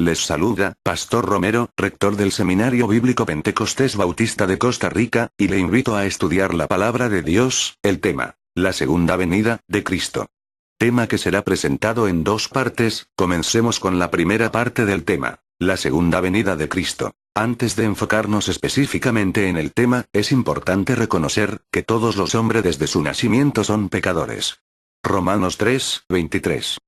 Les saluda, Pastor Romero, rector del Seminario Bíblico Pentecostés Bautista de Costa Rica, y le invito a estudiar la palabra de Dios, el tema, la segunda venida, de Cristo. Tema que será presentado en dos partes. Comencemos con la primera parte del tema, la segunda venida de Cristo. Antes de enfocarnos específicamente en el tema, es importante reconocer que todos los hombres desde su nacimiento son pecadores. Romanos 3:23.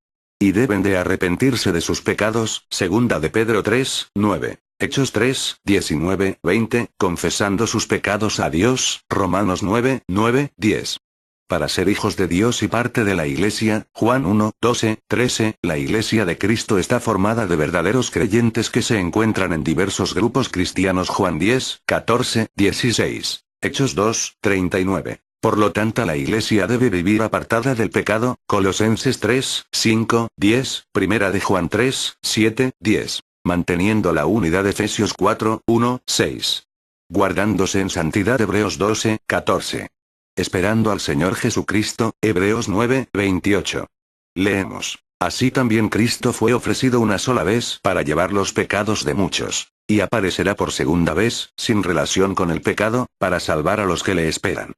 Y deben de arrepentirse de sus pecados, segunda de Pedro 3:9. Hechos 3:19-20, confesando sus pecados a Dios, Romanos 9:9-10. Para ser hijos de Dios y parte de la Iglesia, Juan 1:12-13, la Iglesia de Cristo está formada de verdaderos creyentes que se encuentran en diversos grupos cristianos, Juan 10:14-16, Hechos 2:39. Por lo tanto, la Iglesia debe vivir apartada del pecado, Colosenses 3:5-10, Primera de Juan 3:7-10, manteniendo la unidad, Efesios 4:1-6, guardándose en santidad, Hebreos 12:14. Esperando al Señor Jesucristo, Hebreos 9:28. Leemos: así también Cristo fue ofrecido una sola vez para llevar los pecados de muchos, y aparecerá por segunda vez, sin relación con el pecado, para salvar a los que le esperan.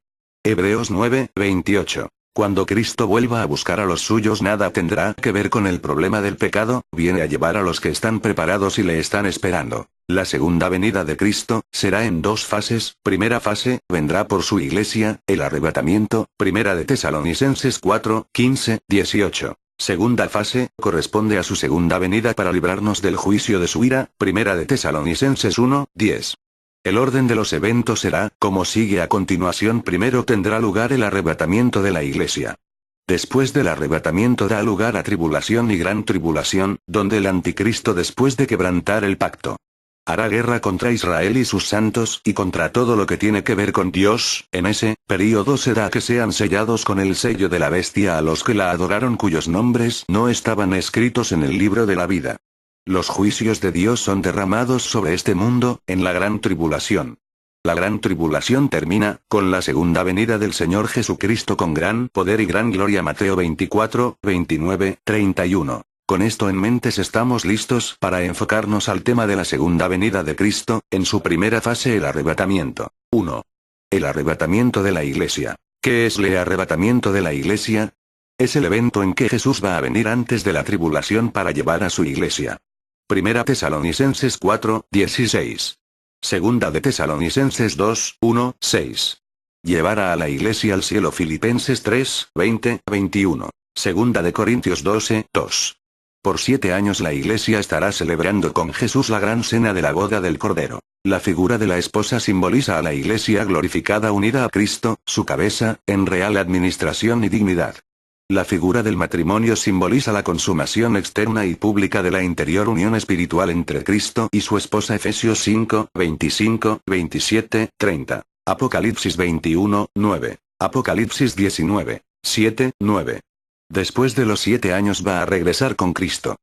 Hebreos 9:28. Cuando Cristo vuelva a buscar a los suyos, nada tendrá que ver con el problema del pecado, viene a llevar a los que están preparados y le están esperando. La segunda venida de Cristo será en dos fases. Primera fase, vendrá por su iglesia, el arrebatamiento, Primera de Tesalonicenses 4:15-18. Segunda fase, corresponde a su segunda venida para librarnos del juicio de su ira, Primera de Tesalonicenses 1:10. El orden de los eventos será, como sigue a continuación. Primero tendrá lugar el arrebatamiento de la iglesia. Después del arrebatamiento da lugar a tribulación y gran tribulación, donde el anticristo, después de quebrantar el pacto, hará guerra contra Israel y sus santos, y contra todo lo que tiene que ver con Dios. En ese período será que sean sellados con el sello de la bestia a los que la adoraron, cuyos nombres no estaban escritos en el libro de la vida. Los juicios de Dios son derramados sobre este mundo, en la gran tribulación. La gran tribulación termina, con la segunda venida del Señor Jesucristo con gran poder y gran gloria, Mateo 24:29-31. Con esto en mente estamos listos para enfocarnos al tema de la segunda venida de Cristo, en su primera fase, el arrebatamiento. 1. El arrebatamiento de la iglesia. ¿Qué es el arrebatamiento de la iglesia? Es el evento en que Jesús va a venir antes de la tribulación para llevar a su iglesia. Primera Tesalonicenses 4:16. Segunda de Tesalonicenses 2:1-6. Llevará a la iglesia al cielo, Filipenses 3:20-21. Segunda de Corintios 12:2. Por 7 años la iglesia estará celebrando con Jesús la gran cena de la boda del Cordero. La figura de la esposa simboliza a la iglesia glorificada unida a Cristo, su cabeza, en real administración y dignidad. La figura del matrimonio simboliza la consumación externa y pública de la interior unión espiritual entre Cristo y su esposa, Efesios 5:25-27-30. Apocalipsis 21:9. Apocalipsis 19:7-9. Después de los 7 años va a regresar con Cristo.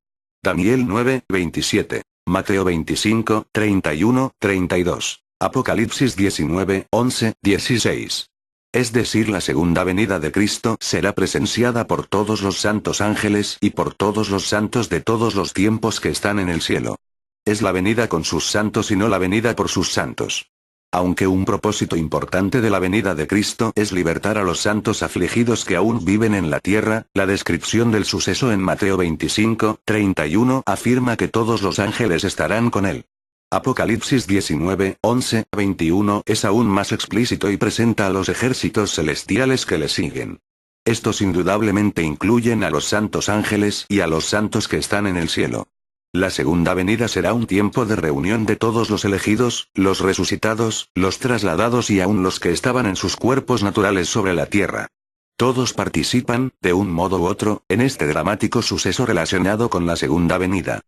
Daniel 9:27. Mateo 25:31-32. Apocalipsis 19:11-16. Es decir, la segunda venida de Cristo será presenciada por todos los santos ángeles y por todos los santos de todos los tiempos que están en el cielo. Es la venida con sus santos y no la venida por sus santos. Aunque un propósito importante de la venida de Cristo es libertar a los santos afligidos que aún viven en la tierra, la descripción del suceso en Mateo 25:31 afirma que todos los ángeles estarán con él. Apocalipsis 19:11-21 es aún más explícito y presenta a los ejércitos celestiales que le siguen. Estos indudablemente incluyen a los santos ángeles y a los santos que están en el cielo. La segunda venida será un tiempo de reunión de todos los elegidos, los resucitados, los trasladados y aún los que estaban en sus cuerpos naturales sobre la tierra. Todos participan, de un modo u otro, en este dramático suceso relacionado con la segunda venida.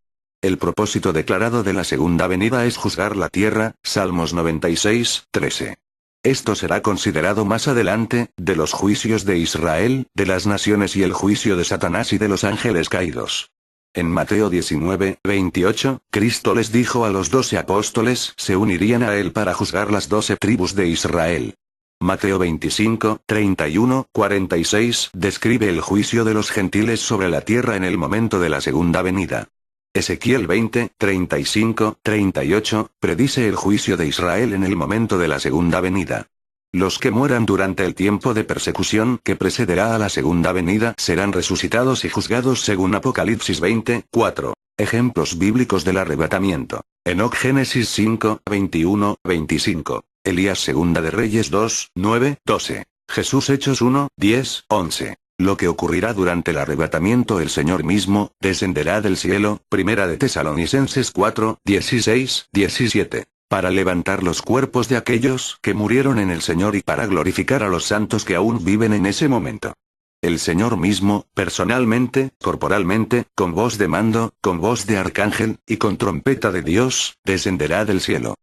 El propósito declarado de la segunda venida es juzgar la tierra, Salmos 96:13. Esto será considerado más adelante, de los juicios de Israel, de las naciones y el juicio de Satanás y de los ángeles caídos. En Mateo 19:28, Cristo les dijo a los 12 apóstoles, se unirían a él para juzgar las 12 tribus de Israel. Mateo 25:31-46 describe el juicio de los gentiles sobre la tierra en el momento de la segunda venida. Ezequiel 20, 35, 38, predice el juicio de Israel en el momento de la segunda venida. Los que mueran durante el tiempo de persecución que precederá a la segunda venida serán resucitados y juzgados según Apocalipsis 20, 4. Ejemplos bíblicos del arrebatamiento. Enoc Génesis 5, 21, 25. Elías Segunda de Reyes 2, 9, 12. Jesús Hechos 1, 10, 11. Lo que ocurrirá durante el arrebatamiento: el Señor mismo descenderá del cielo, Primera de Tesalonicenses 4, 16, 17. Para levantar los cuerpos de aquellos que murieron en el Señor y para glorificar a los santos que aún viven en ese momento. El Señor mismo, personalmente, corporalmente, con voz de mando, con voz de arcángel, y con trompeta de Dios, descenderá del cielo.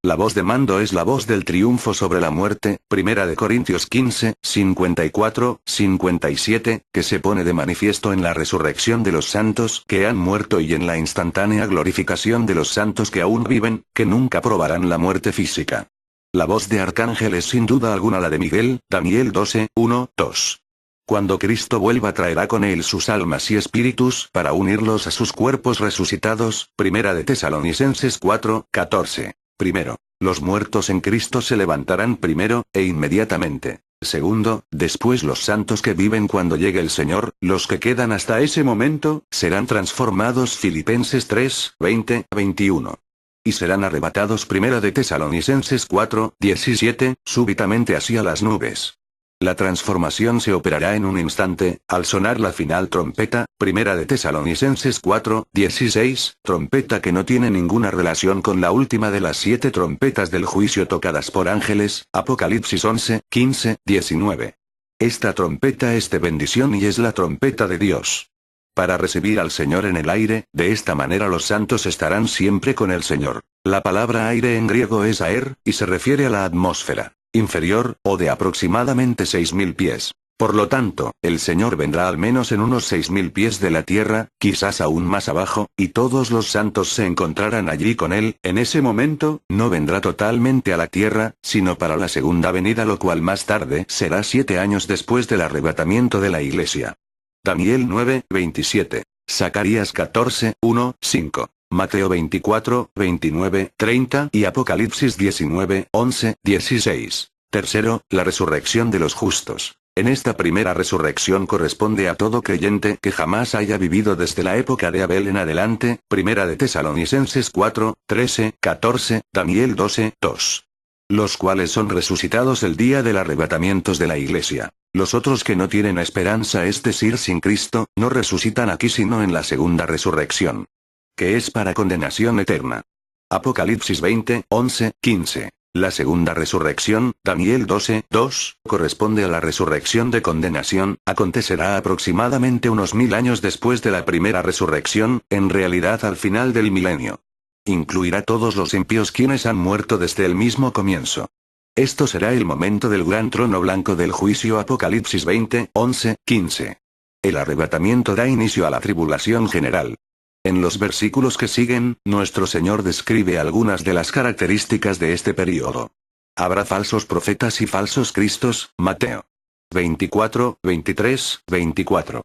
La voz de mando es la voz del triunfo sobre la muerte, Primera de Corintios 15, 54, 57, que se pone de manifiesto en la resurrección de los santos que han muerto y en la instantánea glorificación de los santos que aún viven, que nunca probarán la muerte física. La voz de arcángel es sin duda alguna la de Miguel, Daniel 12, 1, 2. Cuando Cristo vuelva traerá con él sus almas y espíritus para unirlos a sus cuerpos resucitados, Primera de Tesalonicenses 4, 14. Primero, los muertos en Cristo se levantarán primero, e inmediatamente. Segundo, después los santos que viven cuando llegue el Señor, los que quedan hasta ese momento, serán transformados. Filipenses 3, 20, 21. Y serán arrebatados. Primera de Tesalonicenses 4, 17, súbitamente hacia las nubes. La transformación se operará en un instante, al sonar la final trompeta, Primera de Tesalonicenses 4, 16, trompeta que no tiene ninguna relación con la última de las 7 trompetas del juicio tocadas por ángeles, Apocalipsis 11, 15, 19. Esta trompeta es de bendición y es la trompeta de Dios. Para recibir al Señor en el aire, de esta manera los santos estarán siempre con el Señor. La palabra aire en griego es aer, y se refiere a la atmósfera inferior, o de aproximadamente 6.000 pies. Por lo tanto, el Señor vendrá al menos en unos 6.000 pies de la tierra, quizás aún más abajo, y todos los santos se encontrarán allí con él. En ese momento, no vendrá totalmente a la tierra, sino para la segunda venida, lo cual más tarde será 7 años después del arrebatamiento de la iglesia. Daniel 9, 27. Zacarías 14, 1, 5. Mateo 24, 29, 30 y Apocalipsis 19, 11, 16. Tercero, la resurrección de los justos. En esta primera resurrección corresponde a todo creyente que jamás haya vivido desde la época de Abel en adelante, Primera de Tesalonicenses 4, 13, 14, Daniel 12, 2. Los cuales son resucitados el día del arrebatamiento de la iglesia. Los otros que no tienen esperanza, es decir, sin Cristo, no resucitan aquí sino en la segunda resurrección, que es para condenación eterna. Apocalipsis 20, 11, 15. La segunda resurrección, Daniel 12, 2, corresponde a la resurrección de condenación, acontecerá aproximadamente unos 1000 años después de la primera resurrección, en realidad al final del milenio. Incluirá todos los impíos quienes han muerto desde el mismo comienzo. Esto será el momento del gran trono blanco del juicio. Apocalipsis 20, 11, 15. El arrebatamiento da inicio a la tribulación general. En los versículos que siguen, nuestro Señor describe algunas de las características de este período. Habrá falsos profetas y falsos cristos, Mateo 24, 23, 24.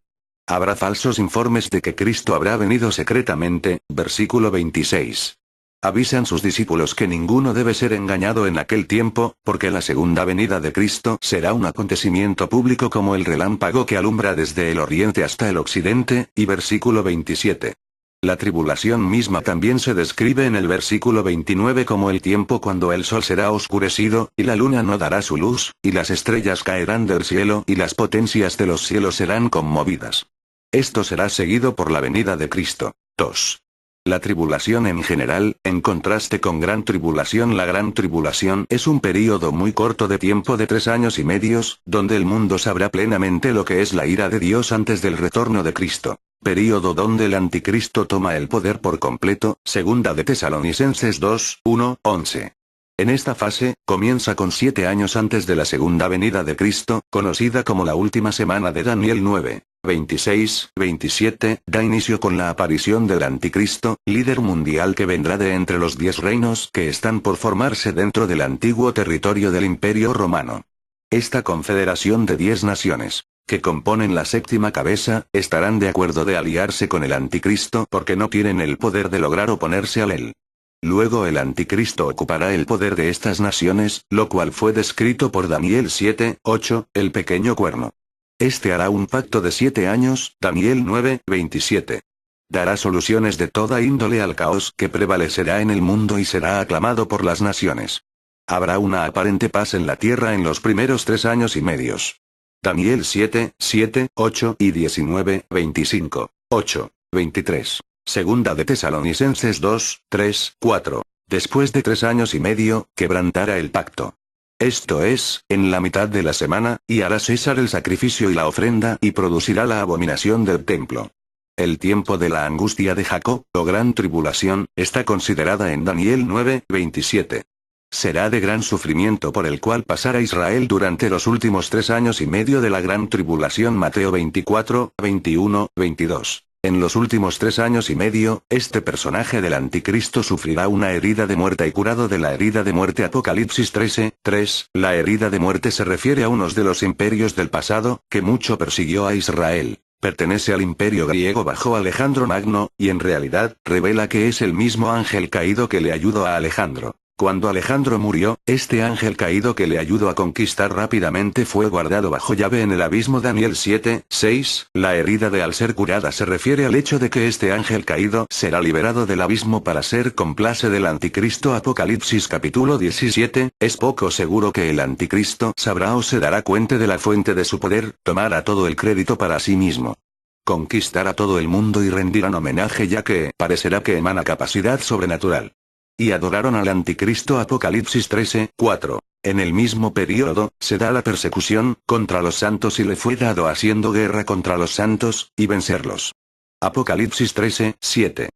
Habrá falsos informes de que Cristo habrá venido secretamente, versículo 26. Avisan sus discípulos que ninguno debe ser engañado en aquel tiempo, porque la segunda venida de Cristo será un acontecimiento público como el relámpago que alumbra desde el oriente hasta el occidente, y versículo 27. La tribulación misma también se describe en el versículo 29 como el tiempo cuando el sol será oscurecido, y la luna no dará su luz, y las estrellas caerán del cielo y las potencias de los cielos serán conmovidas. Esto será seguido por la venida de Cristo. 2. La tribulación en general, en contraste con gran tribulación. La gran tribulación es un período muy corto de tiempo de 3 años y medio, donde el mundo sabrá plenamente lo que es la ira de Dios antes del retorno de Cristo. Período donde el anticristo toma el poder por completo, segunda de Tesalonicenses 2, 1, 11. En esta fase, comienza con 7 años antes de la segunda venida de Cristo, conocida como la última semana de Daniel 9, 26, 27, da inicio con la aparición del anticristo, líder mundial que vendrá de entre los 10 reinos que están por formarse dentro del antiguo territorio del Imperio Romano. Esta confederación de 10 naciones, que componen la séptima cabeza, estarán de acuerdo de aliarse con el anticristo porque no tienen el poder de lograr oponerse a él. Luego el anticristo ocupará el poder de estas naciones, lo cual fue descrito por Daniel 7:8, el pequeño cuerno. Este hará un pacto de 7 años, Daniel 9:27. Dará soluciones de toda índole al caos que prevalecerá en el mundo y será aclamado por las naciones. Habrá una aparente paz en la tierra en los primeros 3 años y medios. Daniel 7:7, 8 y 19:25, 8, 23. Segunda de Tesalonicenses 2:3, 4. Después de 3 años y medio, quebrantará el pacto. Esto es, en la mitad de la semana, y hará cesar el sacrificio y la ofrenda y producirá la abominación del templo. El tiempo de la angustia de Jacob, o gran tribulación, está considerada en Daniel 9:27. Será de gran sufrimiento por el cual pasará Israel durante los últimos 3 años y medio de la gran tribulación. Mateo 24, 21, 22. En los últimos 3 años y medio, este personaje del anticristo sufrirá una herida de muerte y curado de la herida de muerte. Apocalipsis 13, 3. La herida de muerte se refiere a unos de los imperios del pasado, que mucho persiguió a Israel. Pertenece al imperio griego bajo Alejandro Magno, y en realidad, revela que es el mismo ángel caído que le ayudó a Alejandro. Cuando Alejandro murió, este ángel caído que le ayudó a conquistar rápidamente fue guardado bajo llave en el abismo. Daniel 7, 6. La herida de al ser curada se refiere al hecho de que este ángel caído será liberado del abismo para ser cómplice del anticristo. Apocalipsis capítulo 17. Es poco seguro que el anticristo sabrá o se dará cuenta de la fuente de su poder, tomará todo el crédito para sí mismo. Conquistará todo el mundo y rendirán homenaje ya que parecerá que emana capacidad sobrenatural. Y adoraron al anticristo. Apocalipsis 13, 4. En el mismo período, se da la persecución contra los santos y le fue dado haciendo guerra contra los santos, y vencerlos. Apocalipsis 13, 7.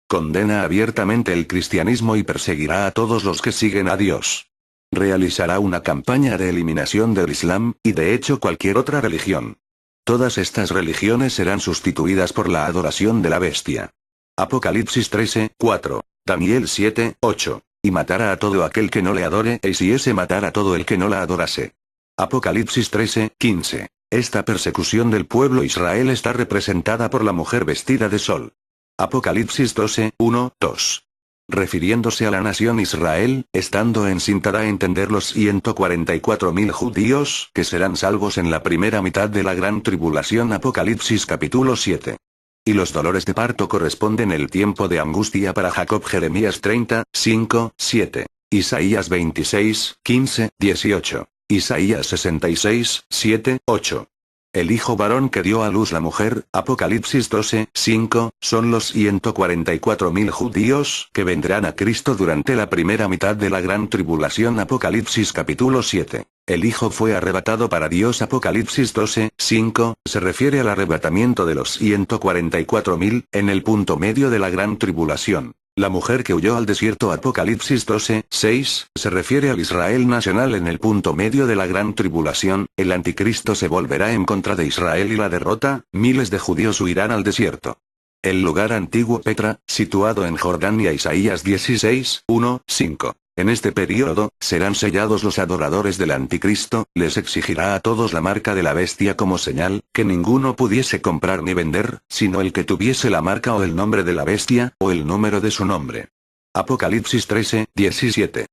Condena abiertamente el cristianismo y perseguirá a todos los que siguen a Dios. Realizará una campaña de eliminación del Islam, y de hecho cualquier otra religión. Todas estas religiones serán sustituidas por la adoración de la bestia. Apocalipsis 13, 4. Daniel 7, 8. Y matará a todo aquel que no le adore, e si ese matar a todo el que no la adorase. Apocalipsis 13, 15. Esta persecución del pueblo Israel está representada por la mujer vestida de sol. Apocalipsis 12, 1, 2. Refiriéndose a la nación Israel, estando encinta da a entender los 144.000 judíos que serán salvos en la primera mitad de la gran tribulación. Apocalipsis capítulo 7. Y los dolores de parto corresponden el tiempo de angustia para Jacob. Jeremías 30, 5, 7. Isaías 26, 15, 18. Isaías 66, 7, 8. El hijo varón que dio a luz la mujer, Apocalipsis 12, 5, son los 144.000 judíos que vendrán a Cristo durante la primera mitad de la gran tribulación. Apocalipsis capítulo 7. El hijo fue arrebatado para Dios. Apocalipsis 12, 5, se refiere al arrebatamiento de los 144.000, en el punto medio de la gran tribulación. La mujer que huyó al desierto. Apocalipsis 12, 6, se refiere al Israel nacional en el punto medio de la gran tribulación. El anticristo se volverá en contra de Israel y la derrota, miles de judíos huirán al desierto. El lugar antiguo Petra, situado en Jordania. Isaías 16, 1, 5. En este período, serán sellados los adoradores del anticristo, les exigirá a todos la marca de la bestia como señal, que ninguno pudiese comprar ni vender, sino el que tuviese la marca o el nombre de la bestia, o el número de su nombre. Apocalipsis 13, 17.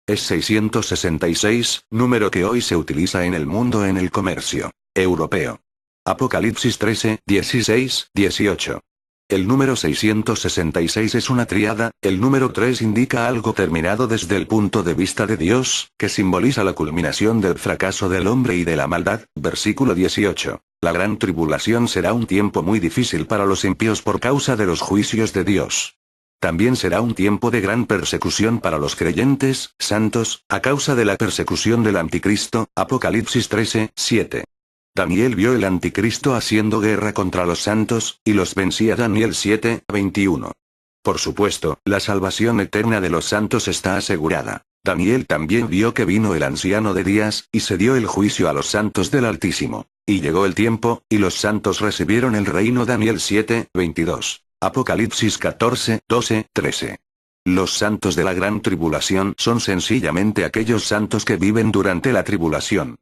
Es 666, número que hoy se utiliza en el mundo en el comercio europeo. Apocalipsis 13, 16, 18. El número 666 es una tríada, el número 3 indica algo terminado desde el punto de vista de Dios, que simboliza la culminación del fracaso del hombre y de la maldad. Versículo 18. La gran tribulación será un tiempo muy difícil para los impíos por causa de los juicios de Dios. También será un tiempo de gran persecución para los creyentes, santos, a causa de la persecución del anticristo. Apocalipsis 13, 7. Daniel vio el anticristo haciendo guerra contra los santos, y los vencía. Daniel 7, 21. Por supuesto, la salvación eterna de los santos está asegurada. Daniel también vio que vino el anciano de días, y se dio el juicio a los santos del Altísimo. Y llegó el tiempo, y los santos recibieron el reino. Daniel 7, 22. Apocalipsis 14, 12, 13. Los santos de la gran tribulación son sencillamente aquellos santos que viven durante la tribulación.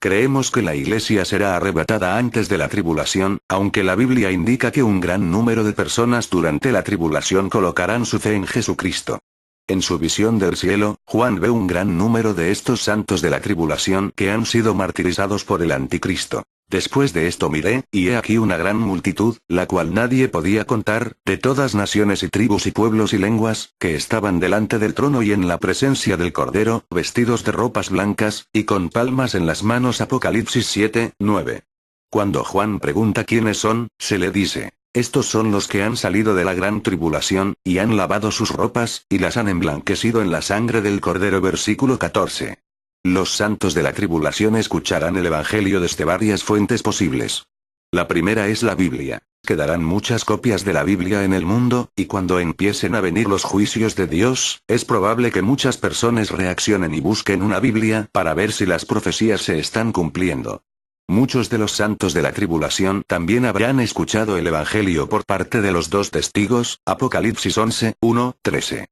Creemos que la Iglesia será arrebatada antes de la tribulación, aunque la Biblia indica que un gran número de personas durante la tribulación colocarán su fe en Jesucristo. En su visión del cielo, Juan ve un gran número de estos santos de la tribulación que han sido martirizados por el anticristo. Después de esto miré, y he aquí una gran multitud, la cual nadie podía contar, de todas naciones y tribus y pueblos y lenguas, que estaban delante del trono y en la presencia del Cordero, vestidos de ropas blancas, y con palmas en las manos. Apocalipsis 7, 9. Cuando Juan pregunta quiénes son, se le dice: estos son los que han salido de la gran tribulación, y han lavado sus ropas, y las han emblanquecido en la sangre del Cordero. Versículo 14. Los santos de la tribulación escucharán el Evangelio desde varias fuentes posibles. La primera es la Biblia. Quedarán muchas copias de la Biblia en el mundo, y cuando empiecen a venir los juicios de Dios, es probable que muchas personas reaccionen y busquen una Biblia para ver si las profecías se están cumpliendo. Muchos de los santos de la tribulación también habrán escuchado el Evangelio por parte de los dos testigos, Apocalipsis 11, 1, 13.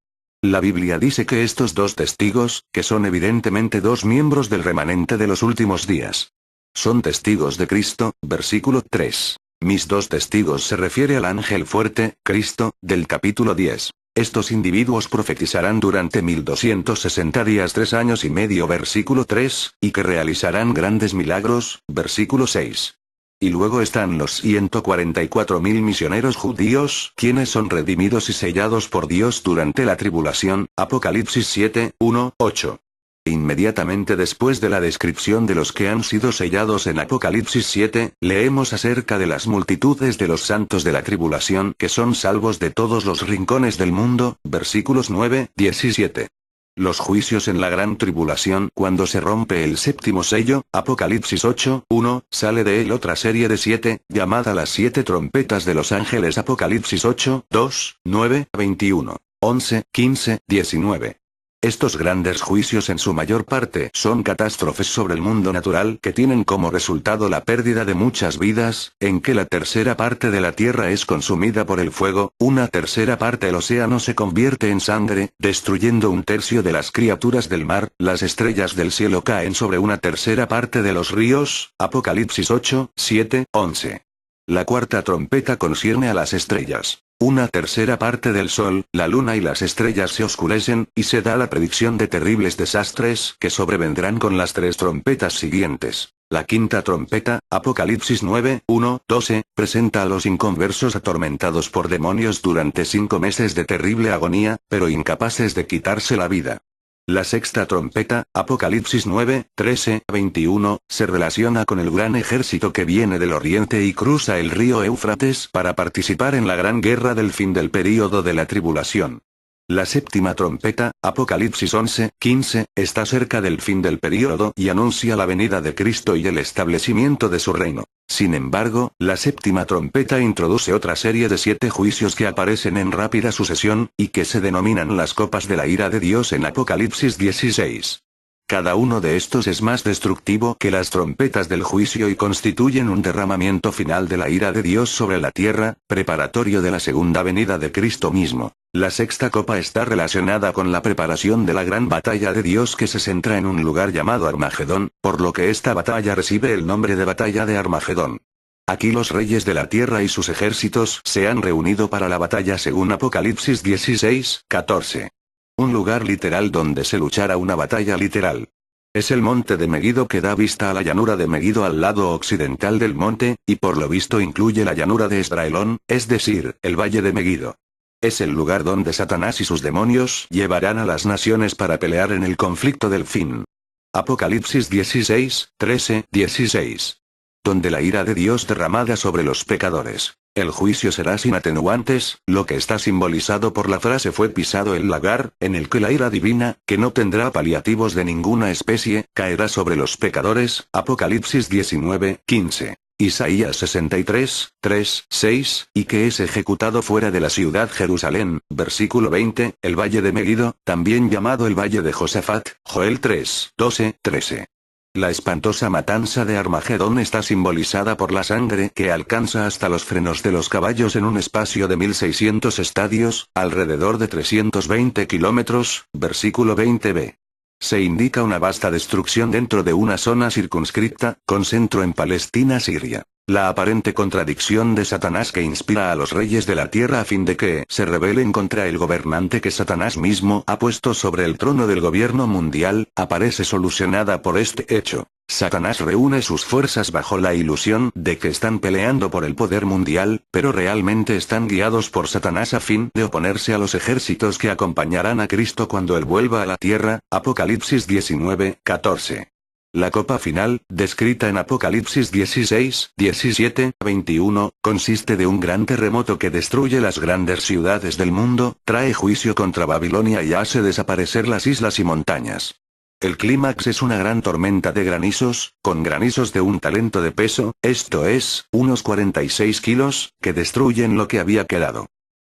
La Biblia dice que estos dos testigos, que son evidentemente dos miembros del remanente de los últimos días, son testigos de Cristo, versículo 3. Mis dos testigos se refiere al ángel fuerte, Cristo, del capítulo 10. Estos individuos profetizarán durante 1260 días 3 años y medio, versículo 3, y que realizarán grandes milagros, versículo 6. Y luego están los 144.000 misioneros judíos, quienes son redimidos y sellados por Dios durante la tribulación, Apocalipsis 7, 1, 8. Inmediatamente después de la descripción de los que han sido sellados en Apocalipsis 7, leemos acerca de las multitudes de los santos de la tribulación que son salvos de todos los rincones del mundo, versículos 9, 17. Los juicios en la gran tribulación. Cuando se rompe el séptimo sello, Apocalipsis 8, 1, sale de él otra serie de 7, llamada las 7 trompetas de los ángeles. Apocalipsis 8, 2, 9, 21, 11, 15, 19. Estos grandes juicios en su mayor parte son catástrofes sobre el mundo natural que tienen como resultado la pérdida de muchas vidas, en que la tercera parte de la tierra es consumida por el fuego, una tercera parte del océano se convierte en sangre, destruyendo un tercio de las criaturas del mar, las estrellas del cielo caen sobre una tercera parte de los ríos, Apocalipsis 8, 7, 11. La cuarta trompeta concierne a las estrellas. Una tercera parte del sol, la luna y las estrellas se oscurecen, y se da la predicción de terribles desastres que sobrevendrán con las 3 trompetas siguientes. La quinta trompeta, Apocalipsis 9, 1, 12, presenta a los inconversos atormentados por demonios durante 5 meses de terrible agonía, pero incapaces de quitarse la vida. La sexta trompeta, Apocalipsis 9, 13, 21, se relaciona con el gran ejército que viene del oriente y cruza el río Éufrates para participar en la gran guerra del fin del período de la tribulación. La séptima trompeta, Apocalipsis 11, 15, está cerca del fin del período y anuncia la venida de Cristo y el establecimiento de su reino. Sin embargo, la séptima trompeta introduce otra serie de 7 juicios que aparecen en rápida sucesión, y que se denominan las copas de la ira de Dios en Apocalipsis 16. Cada uno de estos es más destructivo que las trompetas del juicio y constituyen un derramamiento final de la ira de Dios sobre la tierra, preparatorio de la segunda venida de Cristo mismo. La sexta copa está relacionada con la preparación de la gran batalla de Dios que se centra en un lugar llamado Armagedón, por lo que esta batalla recibe el nombre de batalla de Armagedón. Aquí los reyes de la tierra y sus ejércitos se han reunido para la batalla según Apocalipsis 16, 14. Un lugar literal donde se luchará una batalla literal. Es el monte de Megido que da vista a la llanura de Megido al lado occidental del monte, y por lo visto incluye la llanura de Esdraelón, es decir, el valle de Megido. Es el lugar donde Satanás y sus demonios llevarán a las naciones para pelear en el conflicto del fin. Apocalipsis 16, 13, 16. Donde la ira de Dios derramada sobre los pecadores. El juicio será sin atenuantes, lo que está simbolizado por la frase fue pisado el lagar, en el que la ira divina, que no tendrá paliativos de ninguna especie, caerá sobre los pecadores, Apocalipsis 19, 15. Isaías 63, 3, 6, y que es ejecutado fuera de la ciudad Jerusalén, versículo 20, el valle de Megido, también llamado el valle de Josafat, Joel 3, 12, 13. La espantosa matanza de Armagedón está simbolizada por la sangre que alcanza hasta los frenos de los caballos en un espacio de 1600 estadios, alrededor de 320 kilómetros, versículo 20b. Se indica una vasta destrucción dentro de una zona circunscripta, con centro en Palestina, Siria. La aparente contradicción de Satanás que inspira a los reyes de la tierra a fin de que se rebelen contra el gobernante que Satanás mismo ha puesto sobre el trono del gobierno mundial, aparece solucionada por este hecho. Satanás reúne sus fuerzas bajo la ilusión de que están peleando por el poder mundial, pero realmente están guiados por Satanás a fin de oponerse a los ejércitos que acompañarán a Cristo cuando Él vuelva a la tierra. Apocalipsis 19:14. La copa final, descrita en Apocalipsis 16, 17, 21, consiste de un gran terremoto que destruye las grandes ciudades del mundo, trae juicio contra Babilonia y hace desaparecer las islas y montañas. El clímax es una gran tormenta de granizos, con granizos de un talento de peso, esto es, unos 46 kilos, que destruyen lo que había quedado.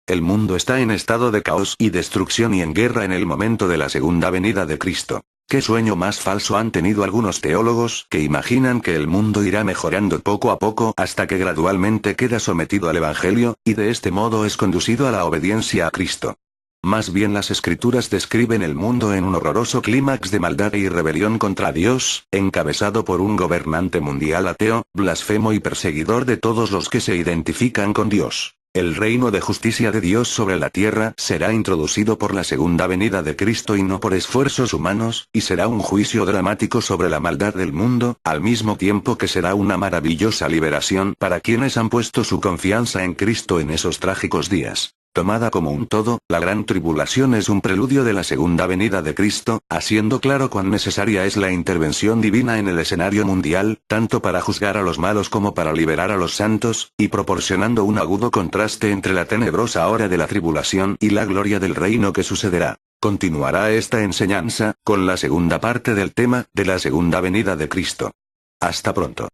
El mundo está en estado de caos y destrucción y en guerra en el momento de la segunda venida de Cristo. ¿Qué sueño más falso han tenido algunos teólogos que imaginan que el mundo irá mejorando poco a poco hasta que gradualmente queda sometido al Evangelio, y de este modo es conducido a la obediencia a Cristo? Más bien las escrituras describen el mundo en un horroroso clímax de maldad y rebelión contra Dios, encabezado por un gobernante mundial ateo, blasfemo y perseguidor de todos los que se identifican con Dios. El reino de justicia de Dios sobre la tierra será introducido por la segunda venida de Cristo y no por esfuerzos humanos, y será un juicio dramático sobre la maldad del mundo, al mismo tiempo que será una maravillosa liberación para quienes han puesto su confianza en Cristo en esos trágicos días. Tomada como un todo, la gran tribulación es un preludio de la segunda venida de Cristo, haciendo claro cuán necesaria es la intervención divina en el escenario mundial, tanto para juzgar a los malos como para liberar a los santos, y proporcionando un agudo contraste entre la tenebrosa hora de la tribulación y la gloria del reino que sucederá. Continuará esta enseñanza, con la segunda parte del tema, de la segunda venida de Cristo. Hasta pronto.